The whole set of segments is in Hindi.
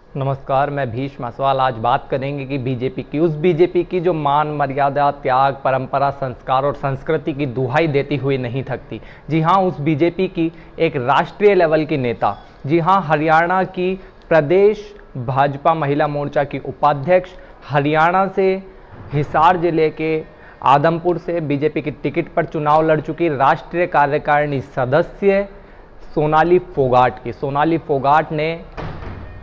नमस्कार, मैं भीष्म असवाल। आज बात करेंगे कि बीजेपी की जो मान मर्यादा, त्याग, परंपरा, संस्कार और संस्कृति की दुहाई देती हुई नहीं थकती। जी हाँ, उस बीजेपी की एक राष्ट्रीय लेवल की नेता, जी हाँ, हरियाणा की प्रदेश भाजपा महिला मोर्चा की उपाध्यक्ष, हरियाणा से हिसार जिले के आदमपुर से बीजेपी की टिकट पर चुनाव लड़ चुकी राष्ट्रीय कार्यकारिणी सदस्य सोनाली फोगाट ने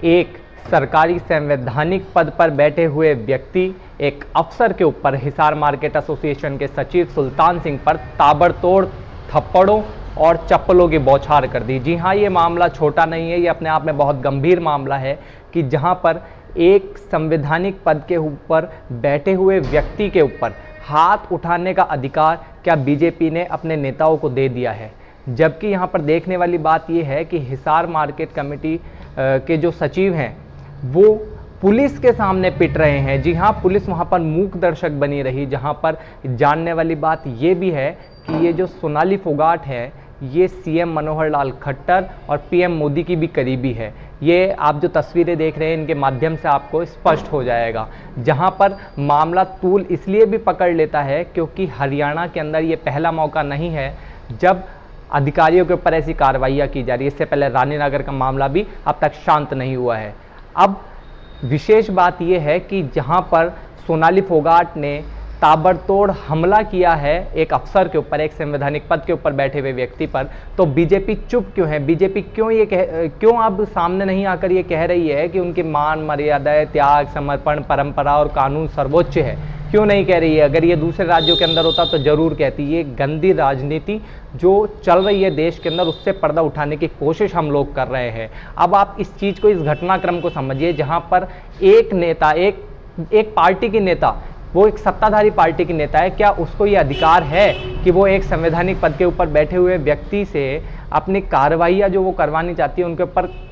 एक सरकारी संवैधानिक पद पर बैठे हुए व्यक्ति, एक अफसर के ऊपर हिसार मार्केट एसोसिएशन के सचिव सुल्तान सिंह पर ताबड़तोड़ थप्पड़ों और चप्पलों की बौछार कर दी। जी हाँ, ये मामला छोटा नहीं है, ये अपने आप में बहुत गंभीर मामला है कि जहाँ पर एक संवैधानिक पद के ऊपर बैठे हुए व्यक्ति के ऊपर हाथ उठाने का अधिकार क्या बीजेपी ने अपने नेताओं को दे दिया है। जबकि यहाँ पर देखने वाली बात यह है कि हिसार मार्केट कमेटी के जो सचिव हैं वो पुलिस के सामने पिट रहे हैं। जी हाँ, पुलिस वहाँ पर मूक दर्शक बनी रही। जहाँ पर जानने वाली बात ये भी है कि ये जो सोनाली फोगाट है ये सीएम मनोहर लाल खट्टर और पीएम मोदी की भी करीबी है। ये आप जो तस्वीरें देख रहे हैं इनके माध्यम से आपको स्पष्ट हो जाएगा। जहाँ पर मामला तूल इसलिए भी पकड़ लेता है क्योंकि हरियाणा के अंदर ये पहला मौका नहीं है जब अधिकारियों के ऊपर ऐसी कार्रवाइयाँ की जा रही है। इससे पहले रानीनगर का मामला भी अब तक शांत नहीं हुआ है। अब विशेष बात यह है कि जहां पर सोनाली फोगाट ने ताबड़तोड़ हमला किया है एक अफसर के ऊपर, एक संवैधानिक पद के ऊपर बैठे हुए व्यक्ति पर, तो बीजेपी चुप क्यों है? बीजेपी क्यों अब सामने नहीं आकर ये कह रही है कि उनकी मान मर्यादा, त्याग, समर्पण, परंपरा और कानून सर्वोच्च है? क्यों नहीं कह रही है? अगर ये दूसरे राज्यों के अंदर होता तो जरूर कहती। ये गंदी राजनीति जो चल रही है देश के अंदर उससे पर्दा उठाने की कोशिश हम लोग कर रहे हैं। अब आप इस चीज़ को, इस घटनाक्रम को समझिए जहां पर एक नेता, एक पार्टी की नेता, वो एक सत्ताधारी पार्टी की नेता है, क्या उसको ये अधिकार है कि वो एक संवैधानिक पद के ऊपर बैठे हुए व्यक्ति से अपनी कार्रवाइयाँ जो वो करवानी चाहती है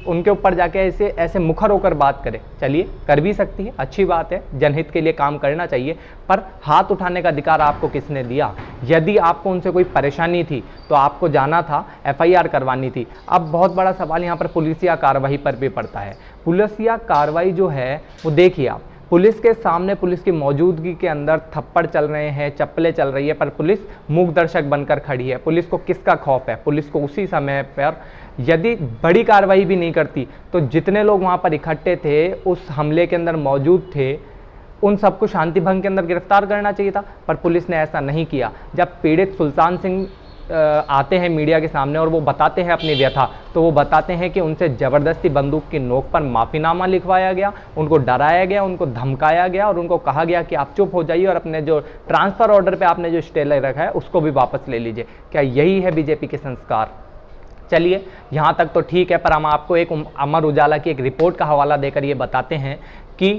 उनके ऊपर जाके ऐसे मुखर होकर बात करे? चलिए, कर भी सकती है, अच्छी बात है, जनहित के लिए काम करना चाहिए, पर हाथ उठाने का अधिकार आपको किसने दिया? यदि आपको उनसे कोई परेशानी थी तो आपको जाना था, एफआईआर करवानी थी। अब बहुत बड़ा सवाल यहाँ पर पुलिसिया कार्रवाई पर भी पड़ता है। पुलिसिया कार्रवाई जो है वो देखिए आप, पुलिस के सामने, पुलिस की मौजूदगी के अंदर थप्पड़ चल रहे हैं, चप्पलें चल रही है, पर पुलिस मूक दर्शक बनकर खड़ी है। पुलिस को किसका खौफ है? पुलिस को उसी समय पर यदि बड़ी कार्रवाई भी नहीं करती तो जितने लोग वहां पर इकट्ठे थे, उस हमले के अंदर मौजूद थे, उन सबको शांति भंग के अंदर गिरफ्तार करना चाहिए था, पर पुलिस ने ऐसा नहीं किया। जब पीड़ित सुल्तान सिंह आते हैं मीडिया के सामने और वो बताते हैं अपनी व्यथा, तो वो बताते हैं कि उनसे ज़बरदस्ती बंदूक की नोक पर माफ़ीनामा लिखवाया गया, उनको डराया गया, उनको धमकाया गया और उनको कहा गया कि आप चुप हो जाइए और अपने जो ट्रांसफ़र ऑर्डर पे आपने जो स्टे ले रखा है उसको भी वापस ले लीजिए। क्या यही है बीजेपी के संस्कार? चलिए, यहाँ तक तो ठीक है, पर हम आपको एक अमर उजाला की एक रिपोर्ट का हवाला देकर ये बताते हैं कि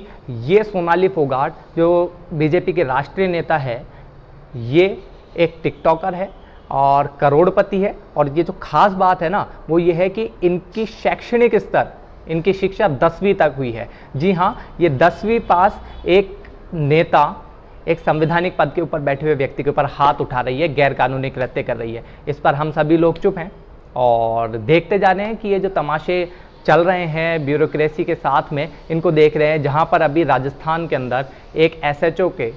ये सोनाली फोगाट जो बीजेपी के राष्ट्रीय नेता है, ये एक टिकटॉकर है और करोड़पति है। और ये जो खास बात है ना वो ये है कि इनकी शैक्षणिक स्तर, इनकी शिक्षा 10वीं तक हुई है। जी हाँ, ये 10वीं पास एक नेता, एक संवैधानिक पद के ऊपर बैठे हुए व्यक्ति के ऊपर हाथ उठा रही है, गैर कानूनी कृत्य कर रही है। इस पर हम सभी लोग चुप हैं और देखते जा रहे हैं कि ये जो तमाशे चल रहे हैं ब्यूरोक्रेसी के साथ में, इनको देख रहे हैं। जहाँ पर अभी राजस्थान के अंदर एक एसएचओ के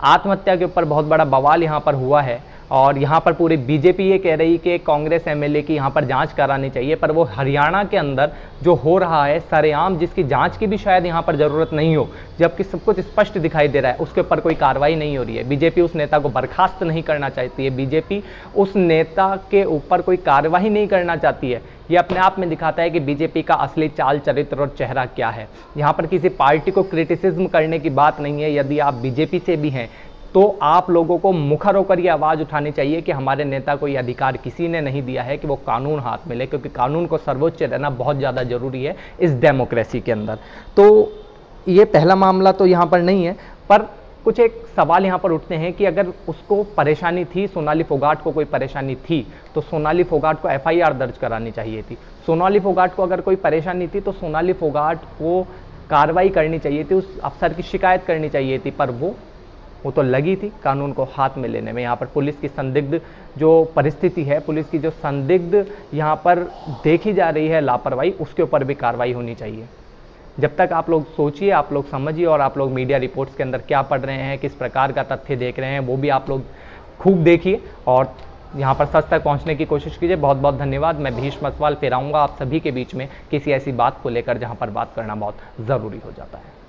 आत्महत्या के ऊपर बहुत बड़ा बवाल यहाँ पर हुआ है और यहाँ पर पूरी बीजेपी ये कह रही कि कांग्रेस एमएलए की यहाँ पर जांच करानी चाहिए, पर वो हरियाणा के अंदर जो हो रहा है सरेआम, जिसकी जांच की भी शायद यहाँ पर ज़रूरत नहीं हो, जबकि सब कुछ स्पष्ट दिखाई दे रहा है, उसके ऊपर कोई कार्रवाई नहीं हो रही है। बीजेपी उस नेता को बर्खास्त नहीं करना चाहती है, बीजेपी उस नेता के ऊपर कोई कार्रवाई नहीं करना चाहती है। ये अपने आप में दिखाता है कि बीजेपी का असली चाल, चरित्र और चेहरा क्या है। यहाँ पर किसी पार्टी को क्रिटिसिज्म करने की बात नहीं है। यदि आप बीजेपी से भी हैं तो आप लोगों को मुखर होकर ये आवाज़ उठानी चाहिए कि हमारे नेता को ये अधिकार किसी ने नहीं दिया है कि वो कानून हाथ में ले, क्योंकि कानून को सर्वोच्च रहना बहुत ज़्यादा ज़रूरी है इस डेमोक्रेसी के अंदर। तो ये पहला मामला तो यहाँ पर नहीं है, पर कुछ एक सवाल यहाँ पर उठते हैं कि अगर उसको परेशानी थी, सोनाली फोगाट को कोई परेशानी थी, तो सोनाली फोगाट को एफआईआर दर्ज करानी चाहिए थी। सोनाली फोगाट को अगर कोई परेशानी थी तो सोनाली फोगाट को कार्रवाई करनी चाहिए थी, उस अफसर की शिकायत करनी चाहिए थी, पर वो तो लगी थी कानून को हाथ में लेने में। यहाँ पर पुलिस की संदिग्ध जो परिस्थिति है, पुलिस की जो संदिग्ध यहाँ पर देखी जा रही है लापरवाही, उसके ऊपर भी कार्रवाई होनी चाहिए। जब तक आप लोग सोचिए, आप लोग समझिए और आप लोग मीडिया रिपोर्ट्स के अंदर क्या पढ़ रहे हैं, किस प्रकार का तथ्य देख रहे हैं, वो भी आप लोग खूब देखिए और यहाँ पर सच तक पहुँचने की कोशिश कीजिए। बहुत बहुत धन्यवाद। मैं भीष्म मसवाल फिर आऊँगा आप सभी के बीच में किसी ऐसी बात को लेकर जहाँ पर बात करना बहुत ज़रूरी हो जाता है।